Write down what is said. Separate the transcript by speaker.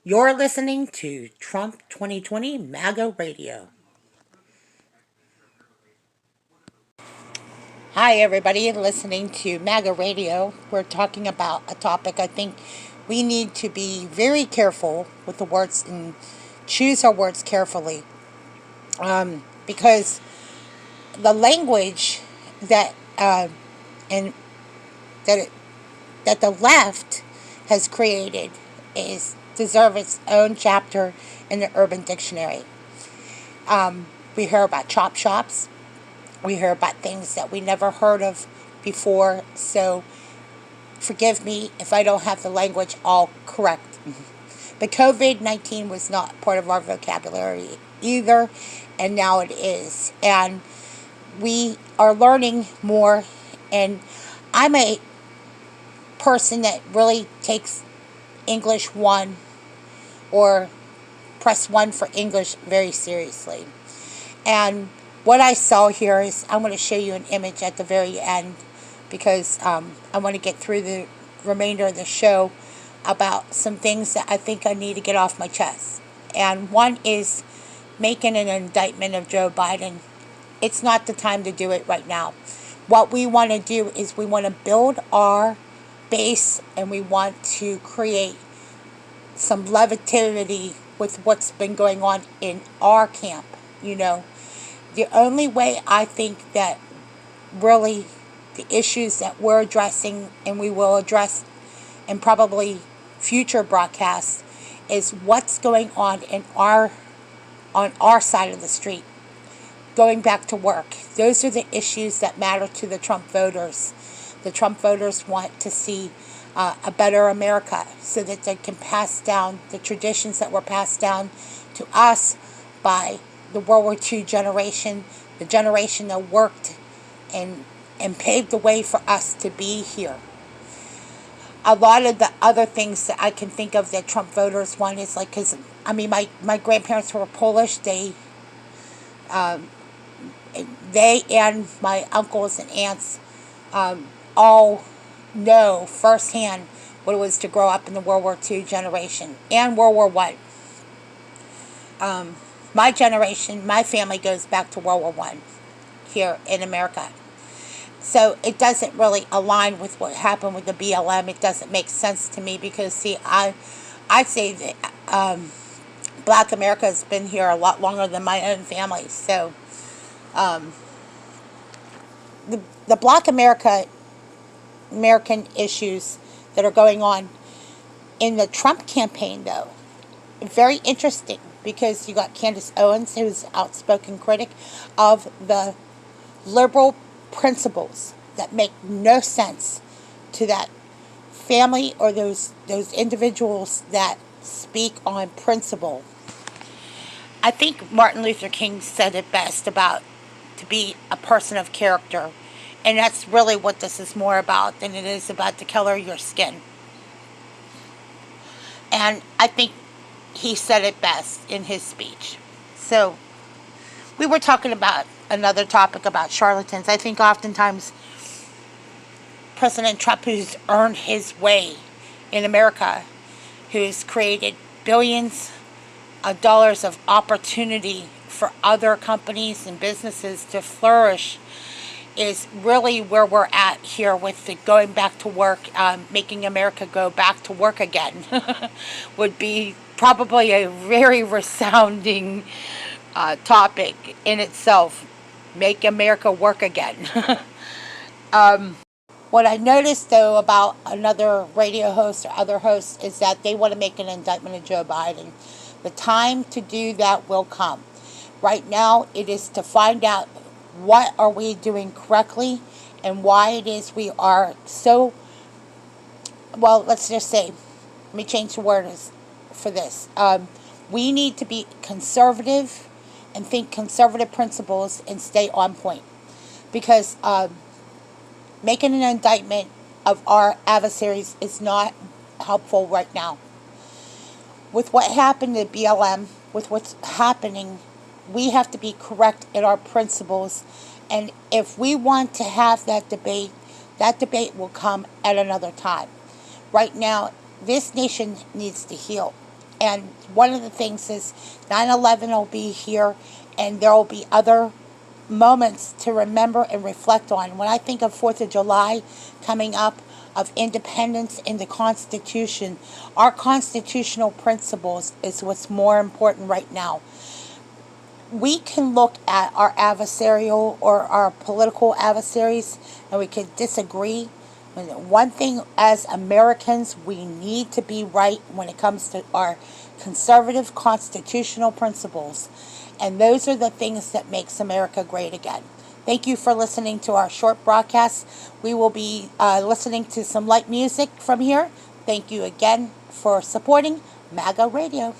Speaker 1: You're listening to Trump 2020 MAGA Radio. Hi, everybody, listening to MAGA Radio. We're talking about a topic I think we need to be very careful with the words and choose our words carefully. Because the language that and that it, that the left has created is deserve its own chapter in the Urban Dictionary. We hear about chop shops. We hear about things that we never heard of before. So forgive me if I don't have the language all correct. But COVID-19 was not part of our vocabulary either, and now it is. And we are learning more, and I'm a person that really takes English 1 or press 1 for English very seriously. And what I saw here is, I'm going to show you an image at the very end because I want to get through the remainder of the show about some things that I think I need to get off my chest. And one is making an indictment of Joe Biden. It's not the time to do it right now. What we want to do is we want to build our base, and we want to create some levity with what's been going on in our camp. The only way I think that really the issues that we're addressing and we will address in probably future broadcasts is what's going on on our side of the street. Going back to work. Those are the issues that matter to the Trump voters. The Trump voters want to see a better America so that they can pass down the traditions that were passed down to us by the World War II generation, the generation that worked and paved the way for us to be here. A lot of the other things that I can think of that Trump voters want is like, because, my grandparents were Polish. They and my uncles and aunts all know firsthand what it was to grow up in the World War II generation and World War I. My generation, my family goes back to World War I here in America. So it doesn't really align with what happened with the BLM. It doesn't make sense to me because, see, I say that Black America has been here a lot longer than my own family. So the Black American issues that are going on in the Trump campaign, though, very interesting because you got Candace Owens, who's an outspoken critic of the liberal principles that make no sense to that family or those individuals that speak on principle. I think Martin Luther King said it best about to be a person of character. And that's really what this is more about than it is about the color of your skin. And I think he said it best in his speech. So, we were talking about another topic about charlatans. I think oftentimes President Trump, who's earned his way in America, who's created billions of dollars of opportunity for other companies and businesses to flourish, is really where we're at here with the going back to work, making America go back to work again would be probably a very resounding topic in itself. Make America work again. What I noticed, though, about another radio host or other hosts is that they want to make an indictment of Joe Biden. The time to do that will come. Right now, it is to find out what are we doing correctly and why it is we are so, well, let's just say, let me change the words for this. We need to be conservative and think conservative principles and stay on point. Because making an indictment of our adversaries is not helpful right now. With what happened to BLM, with what's happening, we have to be correct in our principles. And if we want to have that debate will come at another time. Right now, this nation needs to heal. And one of the things is 9/11 will be here, and there will be other moments to remember and reflect on. When I think of 4th of July coming up, of independence in the Constitution, our constitutional principles is what's more important right now. We can look at our adversarial or our political adversaries and we can disagree. One thing as Americans, we need to be right when it comes to our conservative constitutional principles. And those are the things that makes America great again. Thank you for listening to our short broadcast. We will be listening to some light music from here. Thank you again for supporting MAGA Radio.